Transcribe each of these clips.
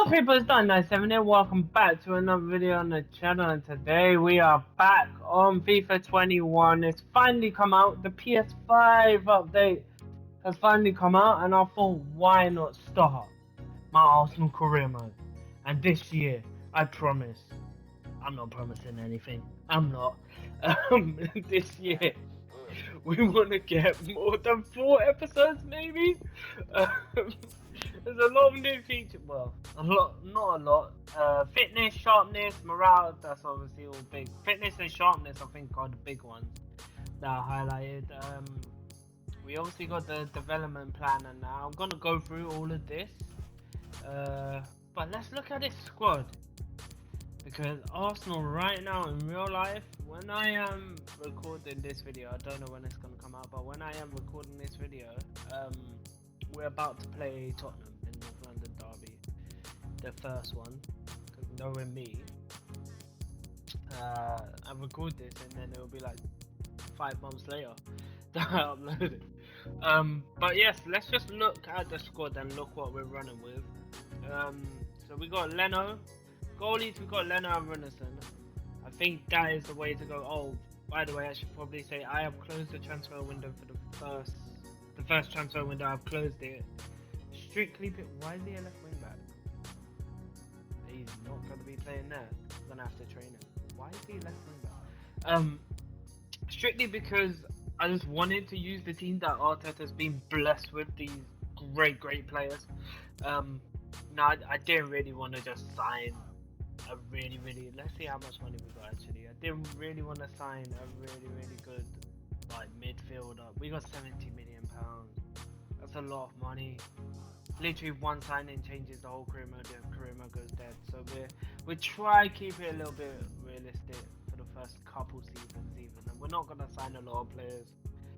What people, it's done 97 here. Welcome back to another video on the channel, and today we are back on FIFA 21. It's finally come out. The PS5 update has finally come out, and I thought, why not start my Arsenal career mode? And this year, I promise, I'm not promising anything. I'm not. This year, we want to get more than 4 episodes, maybe. There's a lot of new features. Well, a lot, not a lot. Fitness, sharpness, morale. That's obviously all big. Fitness and sharpness, I think, are the big ones that I highlighted. We obviously got the development plan, and now I'm gonna go through all of this. But let's look at this squad. Because Arsenal right now in real life, when I am recording this video, I don't know when it's going to come out, but when I am recording this video, we're about to play Tottenham in North London Derby, the first one, because knowing me, I record this and then it will be like 5 months later that I upload it. But yes, let's just look at the squad and look what we're running with. So we got Leno. Goalies, we got Leno and Runnison. I think that is the way to go. Oh, by the way, I should probably say I have closed the transfer window for the first transfer window. I've closed it. Strictly, why is he a left wing back? He's not going to be playing there. I'm going to have to train him. Why is he left wing back? Strictly because I just wanted to use the team that Arteta's been blessed with, these great players. No, I didn't really want to just sign a really, let's see how much money we got actually. I didn't really want to sign a really good like midfielder. We got £70 million. That's a lot of money. Literally one signing changes the whole career mode. The career mode goes dead. So we try to keep it a little bit realistic for the first couple seasons even. And we're not gonna sign a lot of players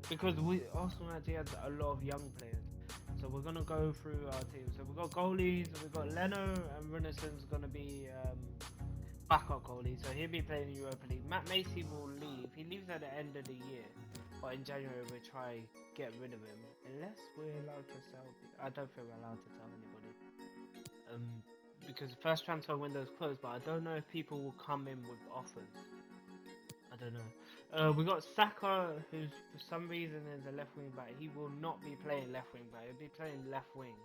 because we also actually has a lot of young players. So we're gonna go through our team. So we've got goalies, we've got Leno and Runnison's gonna be backup goalie. So he'll be playing the Europa League. Matt Macy will leave. He leaves at the end of the year. But in January we'll try get rid of him. Unless we're allowed to sell. I don't think we're allowed to sell anybody. Because the first transfer window is closed, but I don't know if people will come in with offers. I don't know. We got Saka, who's for some reason is a left wing back. He will not be playing left wing back. He'll be playing left wing.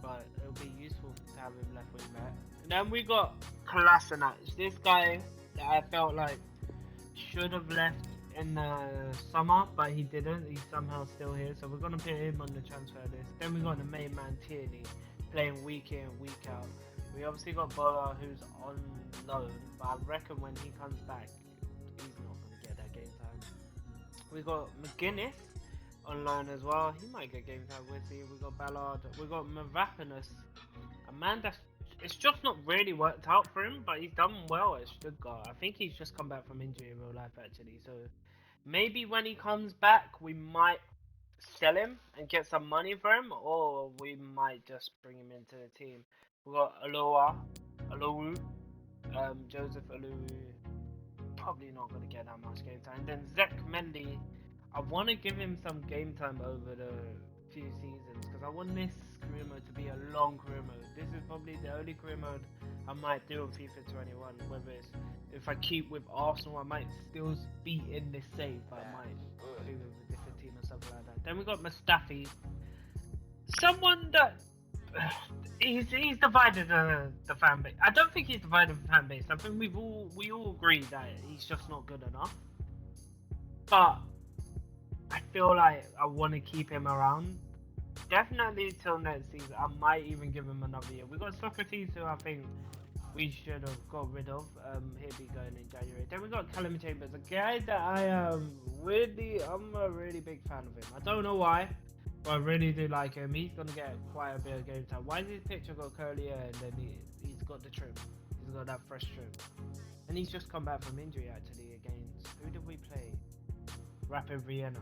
But it'll be useful to have him left wing back. And then we got Kolasinac. This guy that I felt like should have left in the summer, but he didn't. He's somehow still here. So we're gonna put him on the transfer list. Then we got the main man Tierney playing week in, week out. We obviously got Bola, who's on loan, but I reckon when he comes back, he's not going to get that game time. We got McGuinness on loan as well. He might get game time. We'll see. We got Ballard. We got Mavropanos, a man that's it's just not really worked out for him, but he's done well at Stuttgart. I think he's just come back from injury in real life actually. So maybe when he comes back, we might sell him and get some money for him, or we might just bring him into the team. We got Alowu, Joseph Alowu. Probably not going to get that much game time. And then Zach Mendy, I want to give him some game time over the few seasons because I want this career mode to be a long career mode. This is probably the only career mode I might do on FIFA 21. Whether it's if I keep with Arsenal, I might still be in this save, but I might be with a different team or something like that. Then we got Mustafi, someone that he's divided the fan base. I don't think he's divided the fan base. I think we all agree that he's just not good enough. But I feel like I want to keep him around. Definitely till next season. I might even give him another year. We got Socrates, who I think we should have got rid of. He'll be going in January. Then we got Callum Chambers, a guy that I'm a really big fan of him. I don't know why, but I really do like him. He's gonna get quite a bit of game time. Why is his picture got curly hair and then he's got the trim? He's got that fresh trim. And he's just come back from injury actually against, who did we play? Rapid Vienna.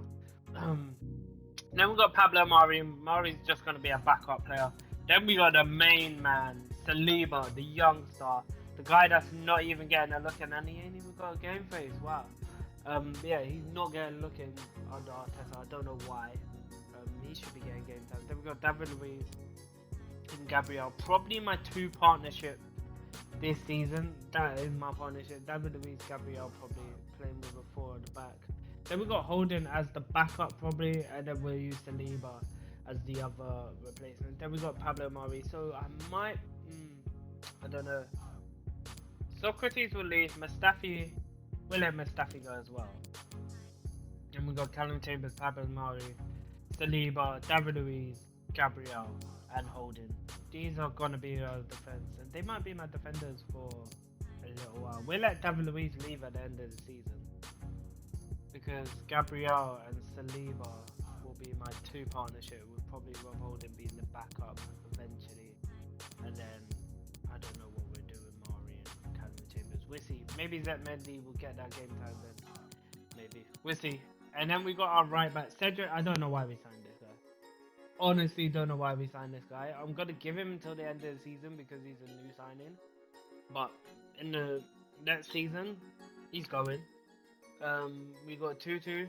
Then we got Pablo Mari. Mari's just gonna be a backup player. Then we got the main man, Saliba, the youngster, the guy that's not even getting a look in, and he ain't even got a game face. Wow. Yeah, he's not getting a look in under Arteta. I don't know why. He should be getting game time. Then we got David Luiz. and Gabriel. Probably my 2 partnership this season. That is my partnership. David Luiz, Gabriel, probably playing with a 4 at the back. Then we got Holden as the backup probably, and then we'll use Saliba as the other replacement. Then we got Pablo Mari. So I might, I don't know. Socrates will leave. Mustafi, we'll let Mustafi go as well. And we got Callum Chambers, Pablo Mari, Saliba, David Luiz, Gabriel, and Holden. These are gonna be our defense, and they might be my defenders for a little while. We'll let David Luiz leave at the end of the season because Gabriel and Saliba will be my 2 partnership, with probably Rob Holden being the backup eventually, and then I don't know what we're doing, Mari and Callum Chambers. We'll see. Maybe Zet Mendy will get that game time then. Maybe. We'll see. And then we got our right back, Cedric. I don't know why we signed this guy. Honestly, don't know why we signed this guy. I'm gonna give him until the end of the season because he's a new signing. But in the next season, he's going. We got Tutu,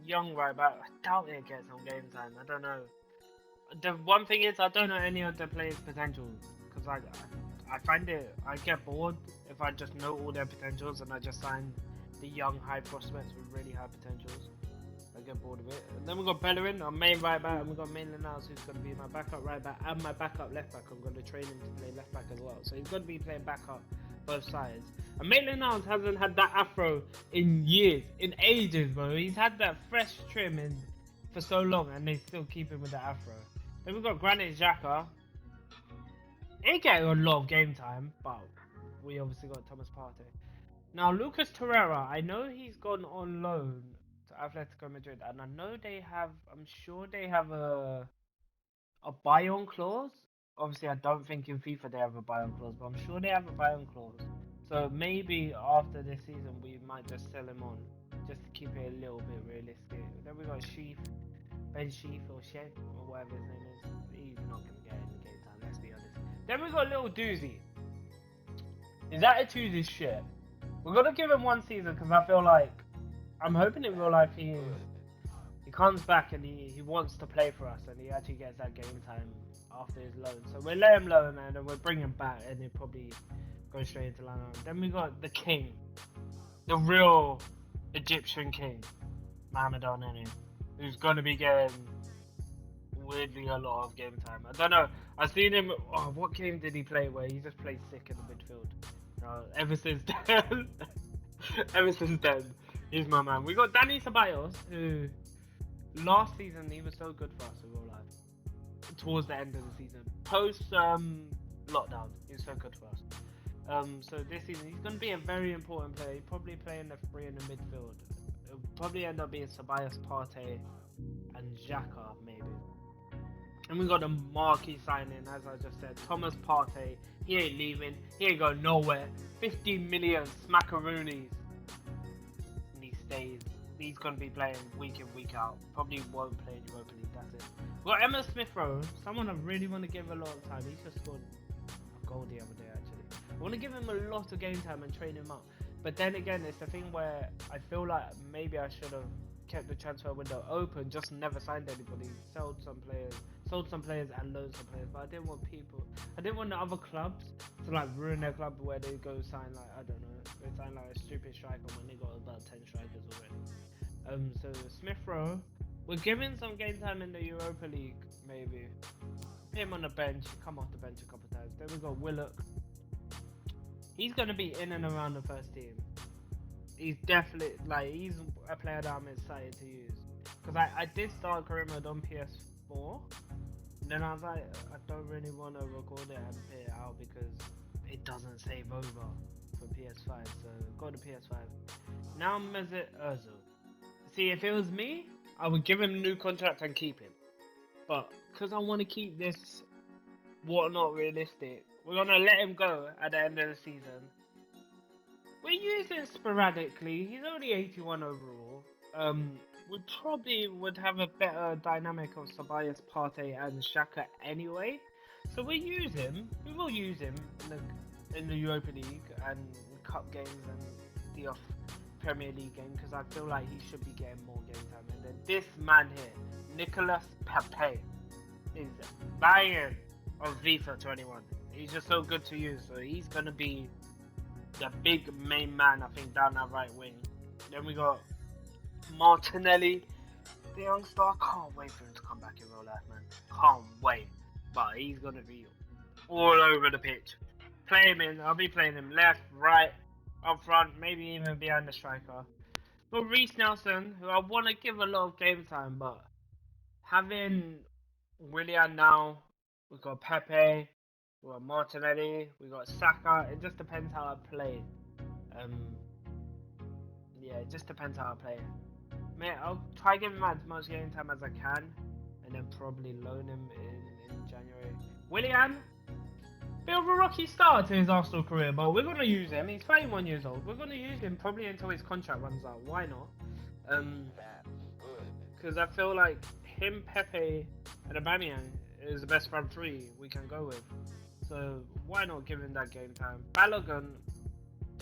young right back. I doubt he'll get some game time. I don't know. The one thing is, I don't know any of the players' potentials because I find it, I get bored if I just know all their potentials and I just sign the young high prospects with really high potentials. I get bored of it. And then we got Bellerin, our main right back, and we got Maitland Niles, who's going to be my backup right back and my backup left back. I'm going to train him to play left back as well. So he's going to be playing backup both sides. And Maitland Niles hasn't had that afro in years, in ages, bro. He's had that fresh trim for so long, and they still keep him with that afro. Then we got Granit Xhaka. He get a lot of game time, but we obviously got Thomas Partey. Now, Lucas Torreira, I know he's gone on loan to Atletico Madrid, and I know I'm sure they have a buy-on clause. Obviously, I don't think in FIFA they have a buy-on clause, but I'm sure they have a buy-on clause. So maybe after this season, we might just sell him on, just to keep it a little bit realistic. Then we got Ben Sheaf or Shed, or whatever his name is. He's not going to get any game time, let's be honest. Then we got Little Doozy. His attitude is shit. We're gonna give him 1 season because I feel like I'm hoping in real life he comes back and he wants to play for us and he actually gets that game time after his loan. So we'll let him loan and then we'll bring him back and he'll probably go straight into line. Then we got the king, the real Egyptian king, Mohamed Al-Neni, who's gonna be getting weirdly a lot of game time. I don't know. I've seen him. Oh, what game did he play where he just played sick in the midfield? Ever since then, he's my man. We got Danny Sobios, who last season he was so good for us in real life. Towards the end of the season, post lockdown, he was so good for us. So this season he's going to be a very important player. He's probably playing the 3 in the midfield. It'll probably end up being Sobios, Partey, and Xhaka maybe. And we got a marquee signing, as I just said, Thomas Partey. He ain't leaving. He ain't going nowhere. 50 million smackaroonies. And he stays. He's going to be playing week in, week out. Probably won't play in Europa League, that's it. We got Emma Smith-Rowe. Someone I really want to give a lot of time. He just scored a goal the other day, actually. I want to give him a lot of game time and train him up. But then again, it's the thing where I feel like maybe I should have kept the transfer window open, just never signed anybody, sold some players and loaned some players, but I didn't want the other clubs to like ruin their club where they go sign like, I don't know, they sign like a stupid striker when they got about 10 strikers already. So Smith Rowe, we're giving some game time in the Europa League, maybe. Him on the bench, come off the bench a couple times. Then we got Willock. He's gonna be in and around the first team. He's definitely, like, he's a player that I'm excited to use. Because I did start career mode on PS4. And then I was like, I don't really want to record it and pay it out because it doesn't save over for PS5. So go to PS5. Now Mesut Ozil. See, if it was me, I would give him a new contract and keep him. But because I want to keep this whatnot realistic, we're going to let him go at the end of the season. We use him sporadically. He's only 81 overall. We probably would have a better dynamic of Sobios, Partey, and Xhaka anyway. So we use him. We will use him in the Europa League and Cup games and the off Premier League game because I feel like he should be getting more game time. And then this man here, Nicolas Pepe, is banging. of FIFA 21. He's just so good to use. So he's gonna be the big main man, I think, down that right wing. Then we got Martinelli, the youngster. I can't wait for him to come back in real life, man. Can't wait. But he's gonna be all over the pitch. Play him in. I'll be playing him left, right, up front, maybe even behind the striker. But Reece Nelson, who I want to give a lot of game time, but having Willian now, we've got Pepe, we've got Martinelli, we've got Saka. It just depends how I play. Yeah, it just depends how I play. Mate, I'll try giving him as much game time as I can, and then probably loan him in January. Willian, bit of a rocky start to his Arsenal career, but we're gonna use him. He's 31 years old. We're gonna use him probably until his contract runs out. Why not? Because I feel like him, Pepe, and Aubameyang is the best front three we can go with. So why not give him that game time? Balogun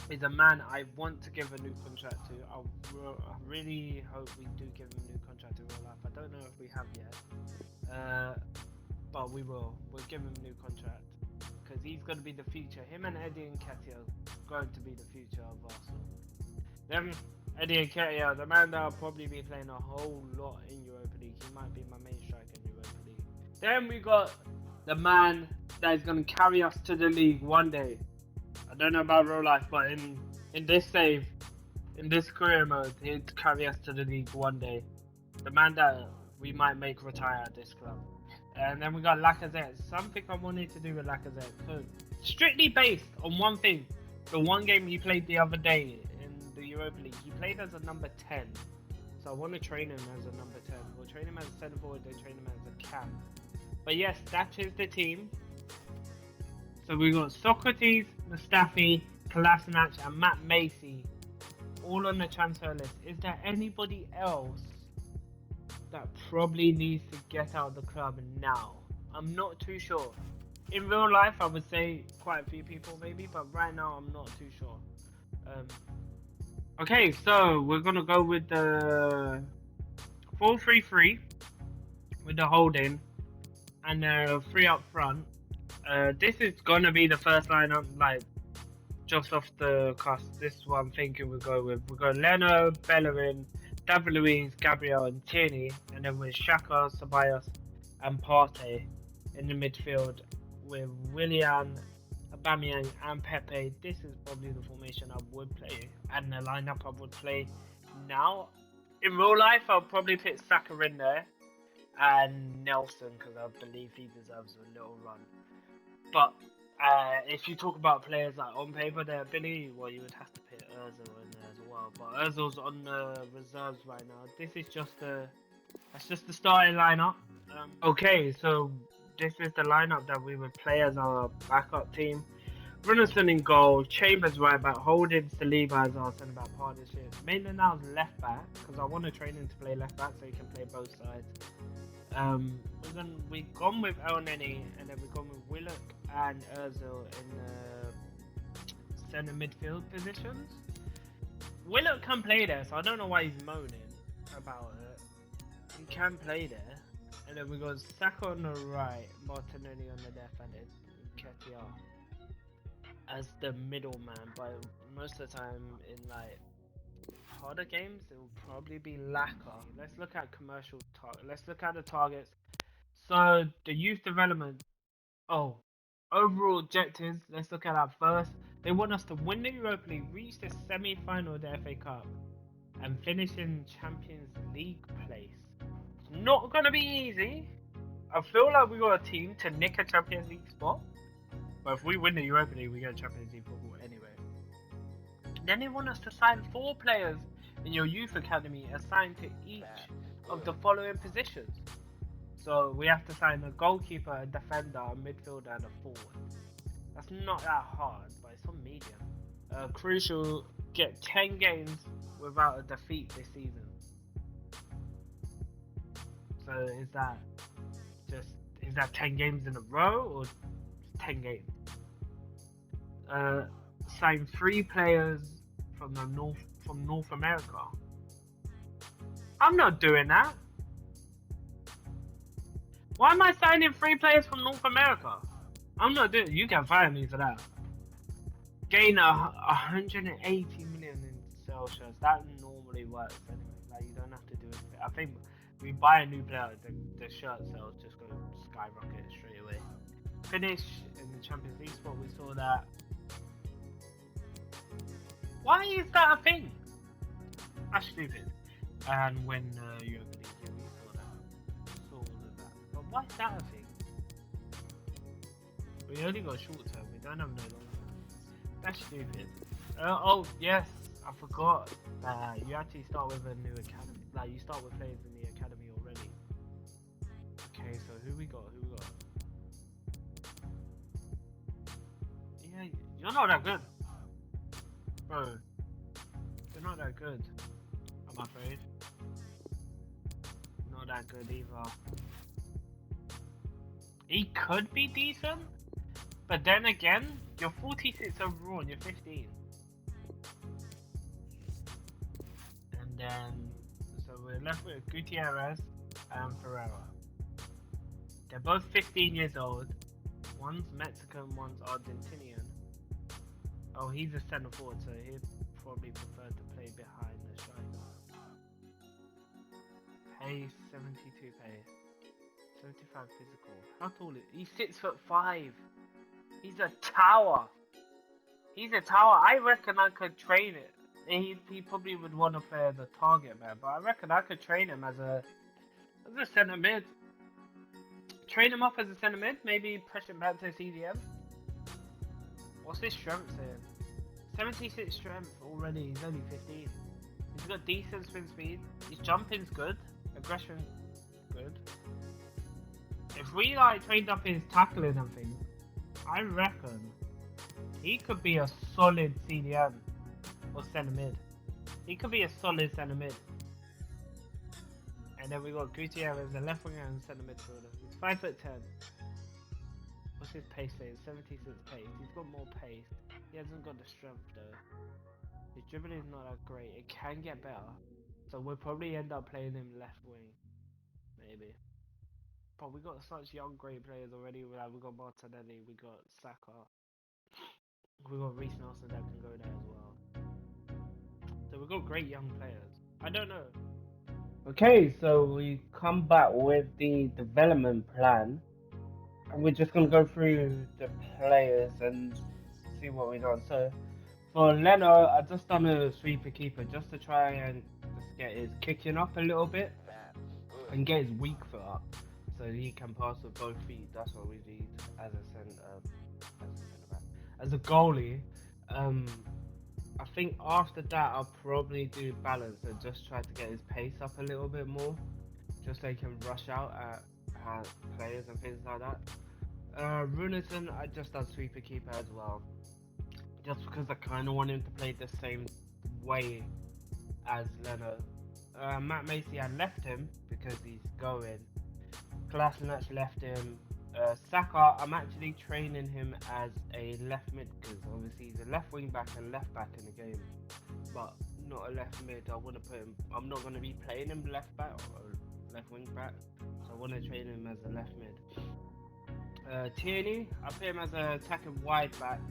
is a man I want to give a new contract to. I really hope we do give him a new contract in real life. I don't know if we have yet, but we will. We'll give him a new contract because he's going to be the future. Him and Eddie and Nketiah are going to be the future of Arsenal. Then Eddie Nketiah, the man that I'll probably be playing a whole lot in Europa League. He might be my main striker in Europa League. Then we got the man that is going to carry us to the league one day. I don't know about real life, but in this save, in this career mode, he'd carry us to the league one day. The man that we might make retire at this club. And then we got Lacazette. Something I wanted to do with Lacazette. So, strictly based on one thing. The one game he played the other day in the Europa League, he played as a number 10. So I want to train him as a number 10. We'll train him as a centre forward, then train him as a cam. But yes, that is the team. So we got Socrates, Mustafi, Kolasinac, and Matt Macy all on the transfer list. Is there anybody else that probably needs to get out of the club now? I'm not too sure. In real life, I would say quite a few people maybe, but right now I'm not too sure. Okay, so we're gonna go with the 4-3-3 with the holding and 3 up front. This is gonna be the first lineup, like just off the cusp. This is what I'm thinking we'll go with. We've got Leno, Bellerin, David Luiz, Gabriel, and Tierney, and then with Xhaka, Sobios, and Partey in the midfield with Willian, Aubameyang, and Pepe. This is probably the formation I would play, and the lineup I would play now. In real life, I'll probably put Saka in there and Nelson because I believe he deserves a little run. But if you talk about players like on paper, their ability, well, you would have to put Ozil in there as well. But Ozil's on the reserves right now. This is just that's just the starting lineup. Okay, so this is the lineup that we would play as our backup team. Brunison in goal, Chambers right back, Holding, Saliba as our centre back partnership. Maitland now is left back because I want to train him to play left back so he can play both sides. We've gone with El Neni, and then we've gone with Willock and Ozil in the centre midfield positions. Willock can play there, so I don't know why he's moaning about it. He can play there. And then we got Saka on the right, Martinelli on the left, and then Nketiah as the middleman. But most of the time in like harder games, it will probably be Laka. Let's look at commercial let's look at the targets. So the youth development. Oh, overall objectives. Let's look at that first. They want us to win the Europa League, reach the semi-final of the FA Cup, and finish in Champions League place. It's not gonna be easy. I feel like we got a team to nick a Champions League spot, but if we win the Europa League, we get Champions League football anyway. Then they want us to sign 4 players in your youth academy assigned to each of the following positions. So we have to sign a goalkeeper, a defender, a midfielder, and a forward. That's not that hard, but it's on medium. Crucial, get 10 games without a defeat this season. So is that 10 games in a row or 10 games? Sign 3 players from North America. I'm not doing that. Why am I signing 3 players from North America? I'm not doing. You can fire me for that. Gain 180 million in sell shirts. That normally works anyway. Like you don't have to do it. I think we buy a new player, the shirt sales just go skyrocket straight away. Finish in the Champions League spot. We saw that. Why is that a thing? That's stupid. And when Europa League, yeah, we saw that. Saw all of that. But why is that a thing? We only got short term. We don't have no long term. That's stupid. Oh yes, I forgot that you actually start with a new academy. Like you start with players in the academy already. Okay, so who we got? Yeah, you're not that good, bro. You're not that good. I'm afraid. Not that good either. He could be decent, but then again, you're 46 overall and you're 15. And then, so we're left with Gutierrez and Ferreira. They're both 15 years old. One's Mexican, one's Argentinian. Oh, he's a centre forward, so he'd probably prefer to play behind the striker. Pace, 72 pace. 75 physical. How tall is he? He's 6'5". He's a tower. He's a tower. I reckon I could train it. He probably would want to play as a target man, but I reckon I could train him as a centre mid. Train him up as a centre mid, maybe push him back to CDM. What's his strength saying? 76 strength already, he's only 15. He's got decent spin speed, his jumping's good, aggression good. If we like trained up his tackling and things, I reckon he could be a solid CDM or centre mid. He could be a solid centre mid. And then we got Gutierrez, the left winger and centre midfielder. He's 5'10". What's his pace saying? 76 pace. He's got more pace. He hasn't got the strength though. His dribbling is not that great. It can get better. So we'll probably end up playing him left wing. Maybe. But we got such young great players already. Like we got Martinelli, we got Saka. We got Reece Nelson that can go there as well. So we got great young players. I don't know. Okay, so we come back with the development plan. And we're just going to go through the players and see what we've done. So for Leno, I just done a sweeper keeper just to try and just get his kicking up a little bit and get his weak foot up so he can pass with both feet. That's what we need as a centre back. As a goalie, I think after that I'll probably do balance and just try to get his pace up a little bit more, just so he can rush out at players and things like that. Runerson, I just done sweeper keeper as well, just because I kind of want him to play the same way as Leno. Matt Macy, I left him because he's going. Kolasinac left him. Saka, I'm actually training him as a left mid because obviously he's a left wing back and left back in the game, but not a left mid. I want to put him. I'm not going to be playing him left back or left wing back, so I want to train him as a left mid. Tierney, I put him as an attacking wide back,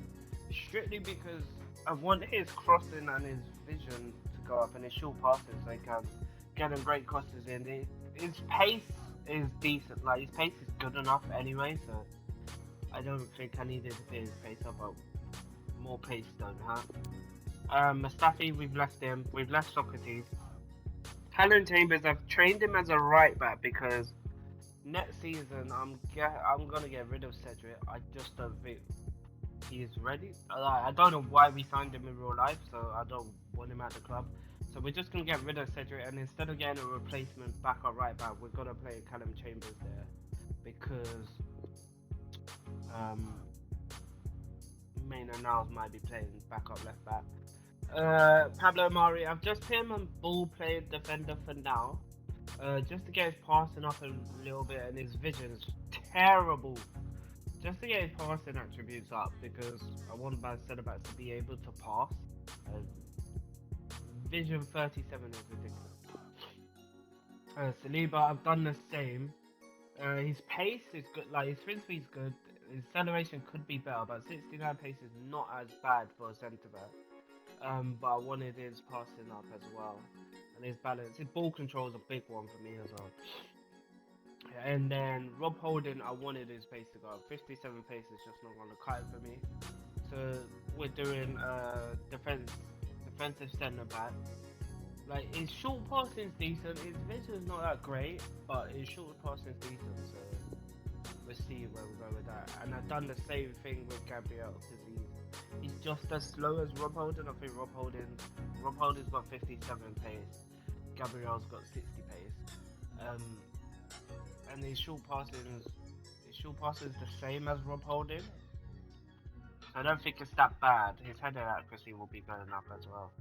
strictly because I want his crossing and his vision to go up and his short passes so he can get them great crosses in. His pace is decent, like his pace is good enough anyway, so I don't think I needed to put his pace up, but more pace don't hurt. Mustafi, we've left him, we've left Socrates. Callum Chambers, I've trained him as a right back because next season I'm gonna get rid of Cedric. I just don't think he's ready. I don't know why we signed him in real life, so I don't want him at the club. So we're just gonna get rid of Cedric, and instead of getting a replacement backup right back, we're gonna play Callum Chambers there because Maynard Niles might be playing backup left back. Pablo Mari, I've just put him on ball player defender for now. Just to get his passing up a little bit, and his vision's terrible. Just to get his passing attributes up because I want my centre backs to be able to pass. Vision 37 is ridiculous. Saliba, I've done the same. His pace is good, like his sprint speed's good. His acceleration could be better, but 69 pace is not as bad for a centre back. But I wanted his passing up as well, and his balance. His ball control is a big one for me as well. And then Rob Holding, I wanted his pace to go up. 57 pace is just not going to cut it for me. So we're doing defensive centre back. Like his short passing's decent. His vision's not that great, but his short passing's decent. So we'll see where we go with that. And I've done the same thing with Gabriel because he's just as slow as Rob Holding. I think Rob Holding's got 57 pace. Gabriel's got 60 pace. And his short passing's the same as Rob Holding. I don't think it's that bad. His header accuracy will be going up as well.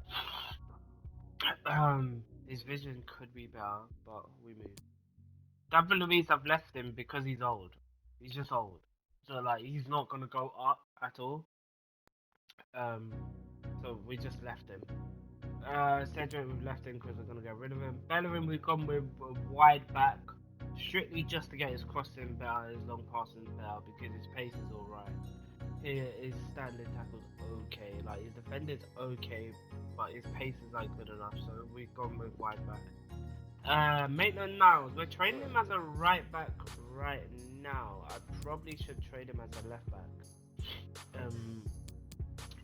His vision could be better, but we move. David Luiz, I've left him because he's old. He's just old. So like he's not gonna go up at all. So we just left him. Cedric, we've left him because we're gonna get rid of him. Bellerin, we've gone with a wide back, strictly just to get his crossing better, his long passing better, because his pace is alright. His standard tackle's okay, like his defender's okay, but his pace is like good enough, so we've gone with wide back. Maitland Niles, we're trading him as a right back right now. I probably should trade him as a left back.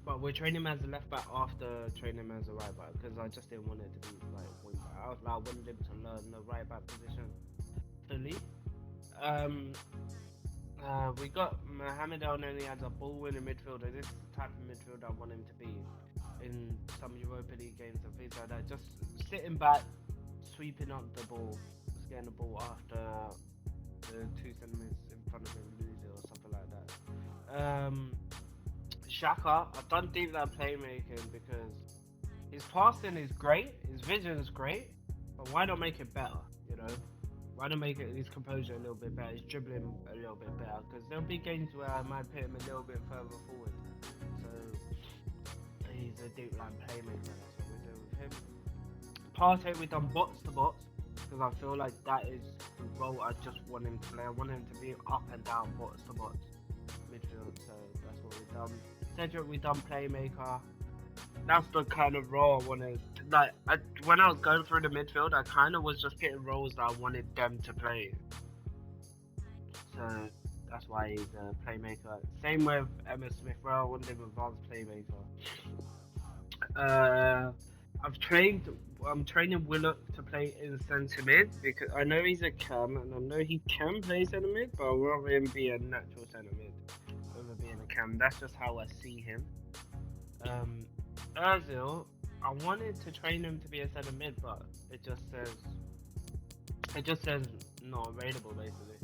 But we're training him as a left back after training him as a right back because I just didn't want it to be like wing back. I wanted him to learn the right back position fully. We got Mohamed El Neni as a ball-winning midfielder. This is the type of midfielder I want him to be in some Europa League games and things like that. Just sitting back, sweeping up the ball, just getting the ball after the 2 centimeters in front of him lose it or something like that. Xhaka, I've done deep that playmaking because his passing is great, his vision is great, but why not make it better, you know? Why not make his composure a little bit better, his dribbling a little bit better? Because there'll be games where I might put him a little bit further forward. So he's a deep line playmaker, that's what we're doing with him. Partey, we've done box to box because I feel like that is the role I just want him to play. I want him to be up and down box to box midfield, so that's what we've done. Cedric, we done playmaker. That's the kind of role I wanted. Like, when I was going through the midfield, I kind of was just getting roles that I wanted them to play. So that's why he's a playmaker. Same with Emma Smith. Well, I wanted him advanced playmaker. I'm training Willock to play in centre mid because I know he's a cam and I know he can play centre mid, but I'd rather him be a natural centre mid over being a cam. That's just how I see him. Ozil, I wanted to train him to be a centre mid, but it just says not available basically.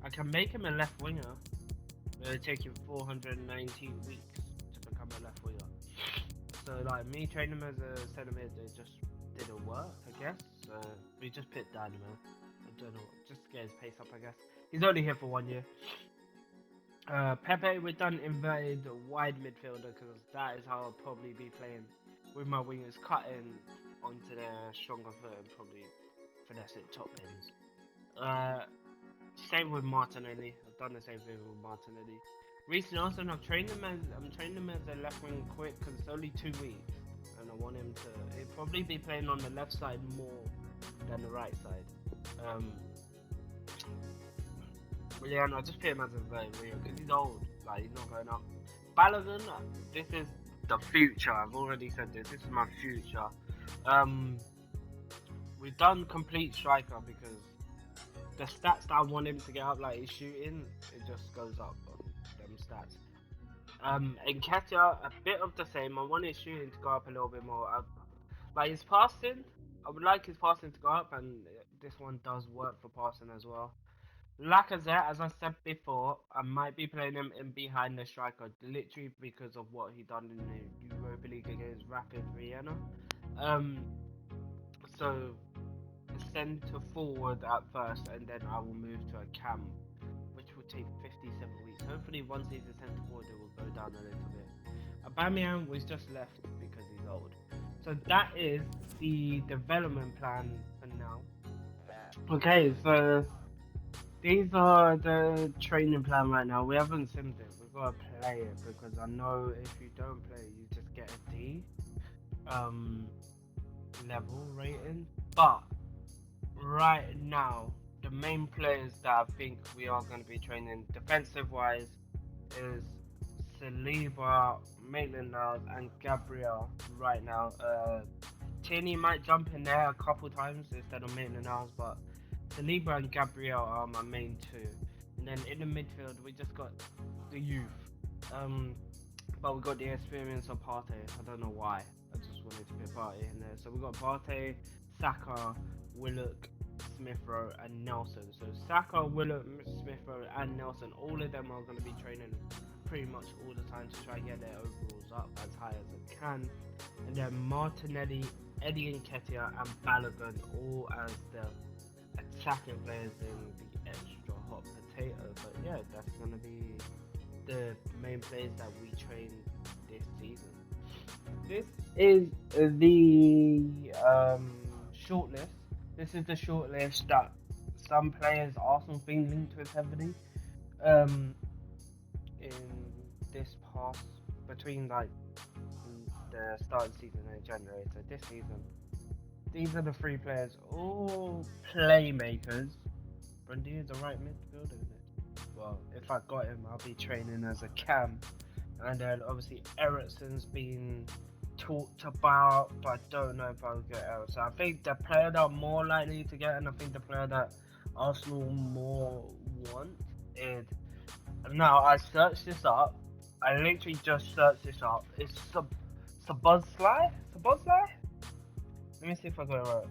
I can make him a left winger, but it'll take you 419 weeks to become a left winger. So like me training him as a centre mid, it just didn't work, I guess. So we just picked Dynamo. I don't know, just to get his pace up, I guess. He's only here for 1 year. Pepe, we've done inverted wide midfielder because that is how I'll probably be playing with my wingers, cutting onto their stronger foot and probably finesse it top ends. Same with Martinelli. I've done the same thing with Martinelli. Reece Nelson, I'm training him as a left wing quick because it's only 2 weeks, and I want him to. He'll probably be playing on the left side more than the right side. But yeah, no, just put him as a very real because he's old. Like he's not going up. Balogun, this is the future. I've already said this. This is my future. We've done complete striker because the stats that I want him to get up, like his shooting, it just goes up on them stats. Nketiah, a bit of the same. I want his shooting to go up a little bit more. Like his passing, I would like his passing to go up, and this one does work for passing as well. Lacazette, as I said before, I might be playing him in behind the striker, literally because of what he done in the Europa League against Rapid Vienna. So centre forward at first, and then I will move to a cam, which will take 57 weeks. Hopefully, once he's a centre forward, it will go down a little bit. Aubameyang was just left because he's old. So that is the development plan for now. Okay, so These are the training plan right now. We haven't simmed it. We've got to play it because I know if you don't play it, you just get a D um level rating. But right now, the main players that I think we are going to be training defensive wise is Saliba, Maitland-Niles, and Gabriel right now. Tierney might jump in there a couple times instead of Maitland-Niles, but Saliba and Gabriel are my main two. And then in the midfield, we just got the youth. Um, but we got the experience of Partey. I don't know why. I just wanted to put Partey in there. So we got Partey, Saka, Willock, Smith Rowe, and Nelson. So Saka, Willock, Smith Rowe, and Nelson, all of them are going to be training pretty much all the time to try and get their overalls up as high as they can. And then Martinelli, Eddie Nketiah, and Balogun all as the attacking players in the extra hot potato. But yeah, that's going to be the main players that we train this season. This is the shortlist. This is the shortlist that some players Arsenal been linked with heavily in this past between like the start of the season and January. So this season, these are the three players, all playmakers. Bundy is the right midfielder, isn't it? Well, if I got him, I'll be training as a cam. And then obviously Ericsson's been talked about, but I don't know if I'll get Ericsson. I think the player that I'm more likely to get, and I think the player that Arsenal more want is. Now I searched this up. I literally just searched this up. It's Sabozlai? Sabozlai? Let me see if I got it right.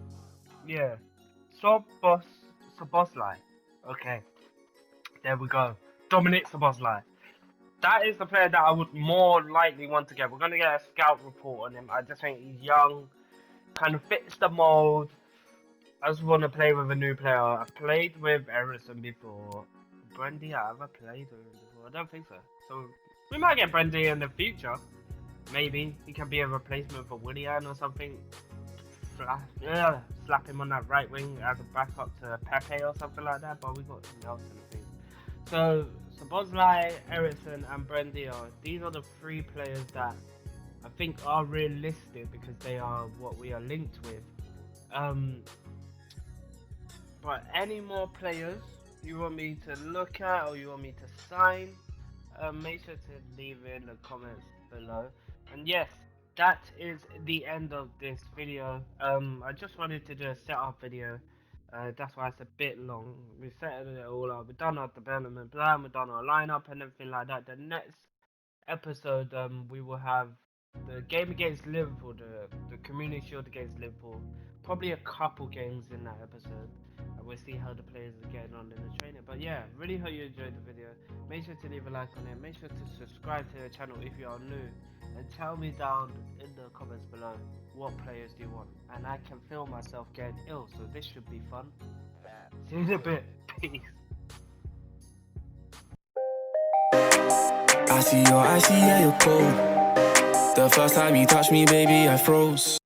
Yeah. Sabozlai. Okay. There we go. Dominic Sabozlai. That is the player that I would more likely want to get. We're going to get a scout report on him. I just think he's young, kind of fits the mold. I just want to play with a new player. I played with Ericsson before. Brandy, I ever played with him before? I don't think so. So we might get Brandy in the future. Maybe he can be a replacement for Willian or something. Slap him on that right wing as a backup to Pepe or something like that. But we got Nelson, I think. So Bosley, Ericsson, and Brandy these are the three players that I think are realistic because they are what we are linked with. But any more players you want me to look at or you want me to sign, make sure to leave in the comments below. And yes, that is the end of this video. I just wanted to do a setup video. That's why it's a bit long. We set it all up. We've done our development plan. We've done our lineup and everything like that. The next episode, we will have the game against Liverpool, the Community Shield against Liverpool. Probably a couple games in that episode. And we'll see how the players are getting on in the training. But yeah, really hope you enjoyed the video. Make sure to leave a like on it. Make sure to subscribe to the channel if you are new. And tell me down in the comments below what players do you want. And I can feel myself getting ill, so this should be fun. See you in a bit. Peace. I see your eyes, yeah, you're cold. The first time you touched me, baby, I froze.